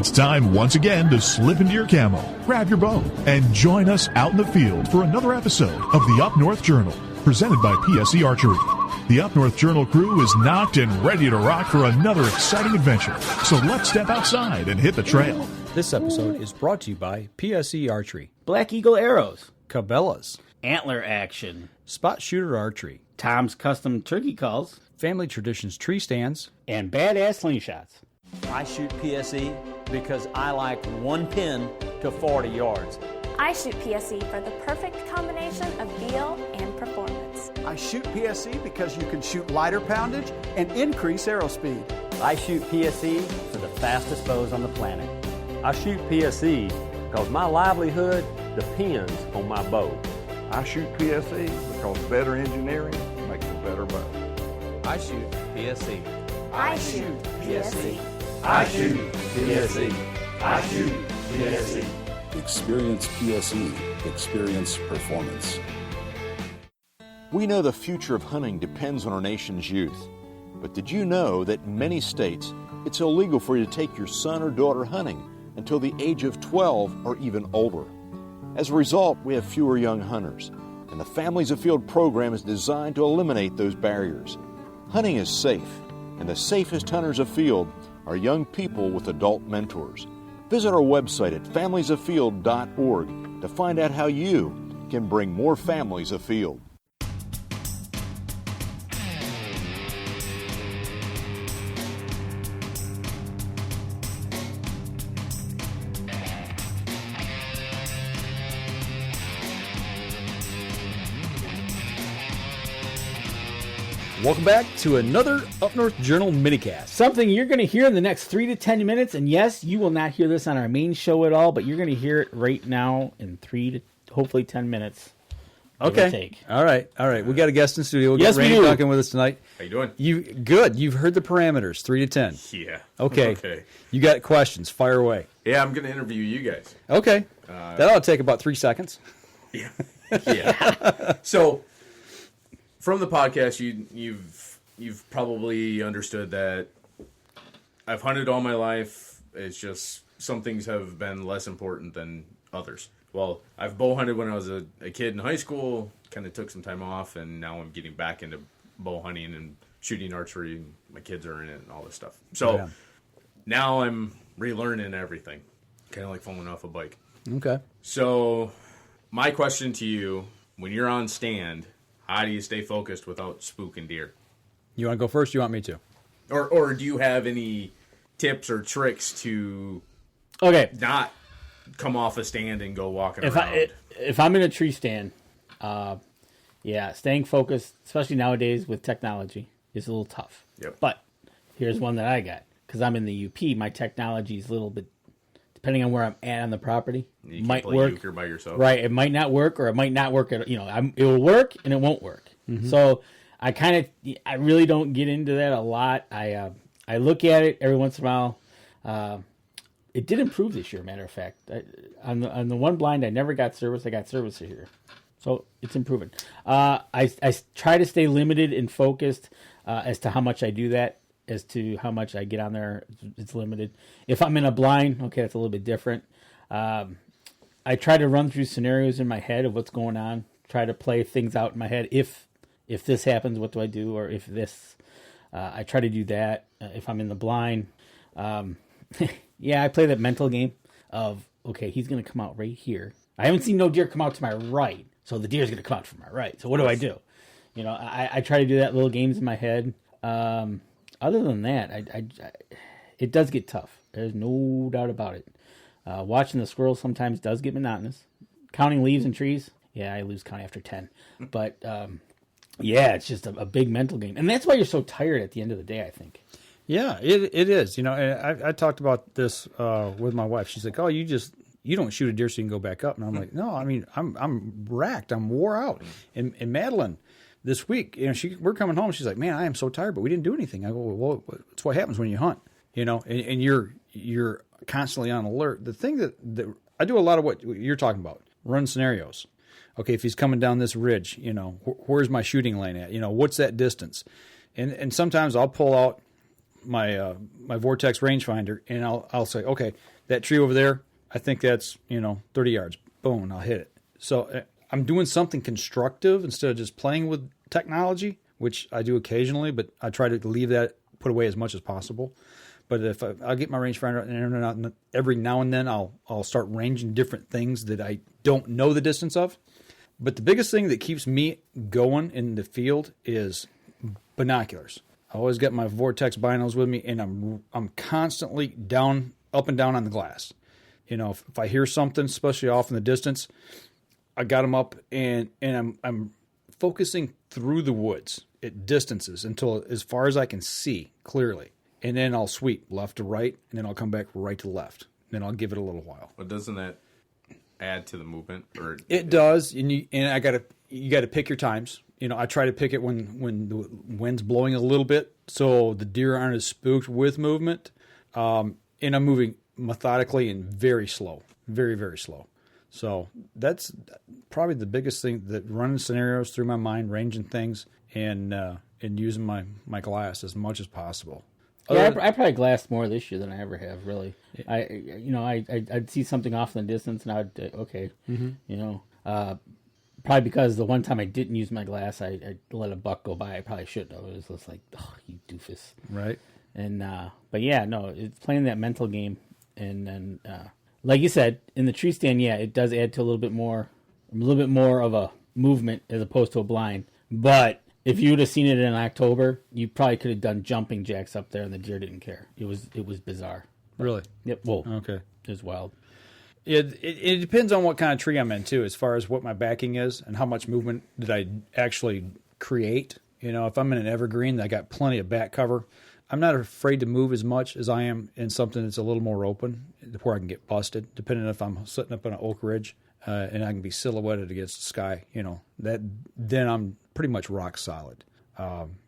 It's time once again to slip into your camo, grab your bow, and join us out in the field for another episode of the Up North Journal, presented by PSE Archery. The Up North Journal crew is knocked and ready to rock for another exciting adventure. So let's step outside and hit the trail. This episode is brought to you by PSE Archery, Black Eagle Arrows, Cabela's, Antler Action, Spot Shooter Archery, Tom's Custom Turkey Calls, Family Traditions Tree Stands, and Badass Slingshots. I shoot PSE because I like one pin to 40 yards. I shoot PSE for the perfect combination of feel and performance. I shoot PSE because you can shoot lighter poundage and increase arrow speed. I shoot PSE for the fastest bows on the planet. I shoot PSE because my livelihood depends on my bow. I shoot PSE because better engineering makes a better bow. I shoot PSE. I shoot PSE. I shoot PSE. I shoot PSE. Experience PSE. Experience performance. We know the future of hunting depends on our nation's youth. But did you know that in many states, it's illegal for you to take your son or daughter hunting until the age of 12 or even older? As a result, we have fewer young hunters, and the Families Afield program is designed to eliminate those barriers. Hunting is safe, and the safest hunters afield are young people with adult mentors. Visit our website at familiesafield.org to find out how you can bring more families afield. Welcome back to another Up North Journal minicast. Something you're going to hear in the next 3 to 10 minutes, and yes, you will not hear this on our main show at all, but you're going to hear it right now in 3 to hopefully 10 minutes. Okay. All right. We got a guest in the studio. Yes, Randy Duncan with us tonight. How you doing? Good. You've heard the parameters, 3 to 10. Yeah. Okay. You got questions. Fire away. Yeah, I'm going to interview you guys. Okay. That ought to take about 3 seconds. Yeah. So, from the podcast, you've probably understood that I've hunted all my life. It's just some things have been less important than others. Well, I've bow hunted when I was a kid in high school, kind of took some time off, and now I'm getting back into bow hunting and shooting archery, and my kids are in it and all this stuff. So now I'm relearning everything, kind of like falling off a bike. Okay. So my question to you, when you're on stand, how do you stay focused without spooking deer? You want to go first? You want me to? Or do you have any tips or tricks to not come off a stand and go walking around? If I'm in a tree stand, staying focused, especially nowadays with technology, is a little tough. Yep. But here's one that I got. Because I'm in the UP, my technology is a little bit, depending on where I'm at on the property, you might can't play work. euchre by yourself. Right, it might not work, or it might not work. It will work and it won't work. Mm-hmm. So I really don't get into that a lot. I look at it every once in a while. It did improve this year, matter of fact. On the one blind, I never got service. I got service this year, so it's improving. I try to stay limited and focused as to how much I do that. As to how much I get on there, it's limited. If I'm in a blind, okay, that's a little bit different. I try to run through scenarios in my head of what's going on. Try to play things out in my head. If this happens, what do I do? Or if this, I try to do that. If I'm in the blind, I play that mental game of, okay, he's going to come out right here. I haven't seen no deer come out to my right, so the deer's going to come out to my right. So what do I do? I try to do that little games in my head. Other than that, it does get tough. There's no doubt about it. Watching the squirrels sometimes does get monotonous. Counting leaves and trees, I lose count after 10. But, it's just a big mental game. And that's why you're so tired at the end of the day, I think. Yeah, it is. I talked about this with my wife. She's like, oh, you don't shoot a deer so you can go back up. And I'm like, no, I mean, I'm racked. I'm wore out. And Madeline, this week, we're coming home. She's like, man, I am so tired, but we didn't do anything. I go, well, it's what happens when you hunt, and you're constantly on alert. The thing that I do a lot of what you're talking about, run scenarios. Okay, if he's coming down this ridge, where's my shooting lane at? What's that distance? And sometimes I'll pull out my Vortex rangefinder and I'll say, okay, that tree over there, I think that's, 30 yards. Boom, I'll hit it. So I'm doing something constructive instead of just playing with technology, which I do occasionally, but I try to leave that put away as much as possible. But if I'll get my rangefinder, and every now and then I'll start ranging different things that I don't know the distance of. But the biggest thing that keeps me going in the field is binoculars. I always got my Vortex binos with me, and I'm constantly up and down on the glass. If I hear something, especially off in the distance, I got them up, and I'm focusing through the woods at distances until as far as I can see clearly. And then I'll sweep left to right, and then I'll come back right to left. Then I'll give it a little while. But doesn't that add to the movement? Or it does, and you got to pick your times. I try to pick it when the wind's blowing a little bit, so the deer aren't as spooked with movement. And I'm moving methodically and very slow, very, very slow. So that's probably the biggest thing, that running scenarios through my mind, ranging things, and using my glass as much as possible. Yeah, I probably glassed more this year than I ever have, really. I'd see something off in the distance, and I'd, okay. Probably because the one time I didn't use my glass, I let a buck go by. I probably shouldn't have. It was just like, oh, you doofus. Right. And, but yeah, no, it's playing that mental game. And then, like you said, in the tree stand, yeah, it does add to a little bit more of a movement as opposed to a blind. But if you would have seen it in October, you probably could have done jumping jacks up there, and the deer didn't care. It was bizarre. Really? Yep. Whoa. Okay. It was wild. It depends on what kind of tree I'm in, too, as far as what my backing is and how much movement did I actually create. If I'm in an evergreen, I got plenty of back cover. I'm not afraid to move as much as I am in something that's a little more open, where I can get busted, depending if I'm sitting up on an oak ridge and I can be silhouetted against the sky. Then I'm pretty much rock solid.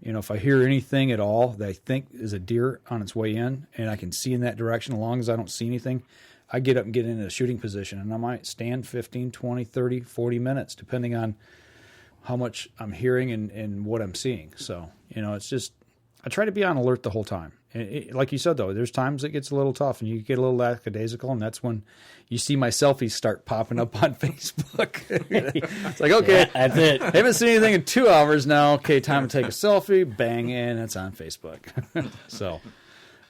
If I hear anything at all that I think is a deer on its way in, and I can see in that direction, as long as I don't see anything, I get up and get into a shooting position, and I might stand 15, 20, 30, 40 minutes, depending on how much I'm hearing and what I'm seeing. So, it's just, I try to be on alert the whole time. And like you said, though, there's times it ges a little tough, and you get a little lackadaisical, and that's when you see my selfies start popping up on Facebook. It's like, okay, yeah, that's it. Haven't seen anything in 2 hours now. Okay, time to take a selfie. Bang, and it's on Facebook. So,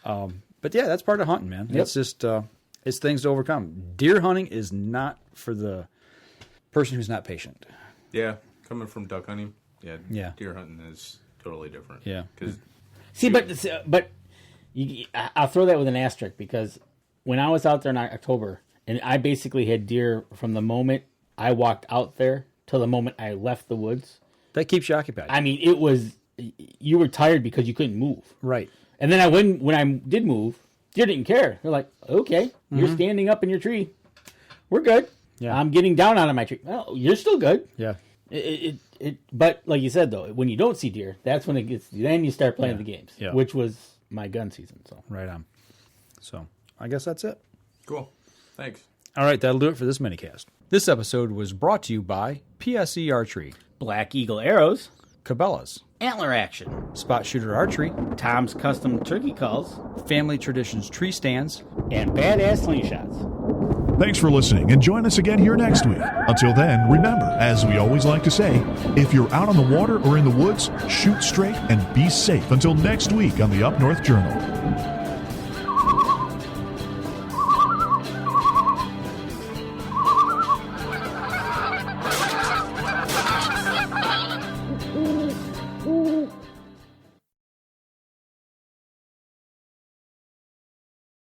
but yeah, that's part of hunting, man. Yep. It's just, it's things to overcome. Deer hunting is not for the person who's not patient. Yeah, coming from duck hunting, Yeah. deer hunting is totally different. Yeah. See, but I'll throw that with an asterisk, because when I was out there in October, and I basically had deer from the moment I walked out there till the moment I left the woods. That keeps you occupied. I mean, you were tired because you couldn't move. Right. And then when I did move, deer didn't care. They're like, okay, you're standing up in your tree. We're good. Yeah. I'm getting down out of my tree. Well, you're still good. Yeah. But like you said, though, when you don't see deer, that's when then you start playing the games, which was my gun season. So right on. So I guess that's it. Cool. Thanks. All right, that'll do it for this minicast. This episode was brought to you by PSE Archery, Black Eagle Arrows, Cabela's, Antler Action, Spot Shooter Archery, Tom's Custom Turkey Calls, Family Traditions Tree Stands, and Badass Slingshots. Thanks for listening, and join us again here next week. Until then, remember, as we always like to say, if you're out on the water or in the woods, shoot straight and be safe. Until next week on the Up North Journal.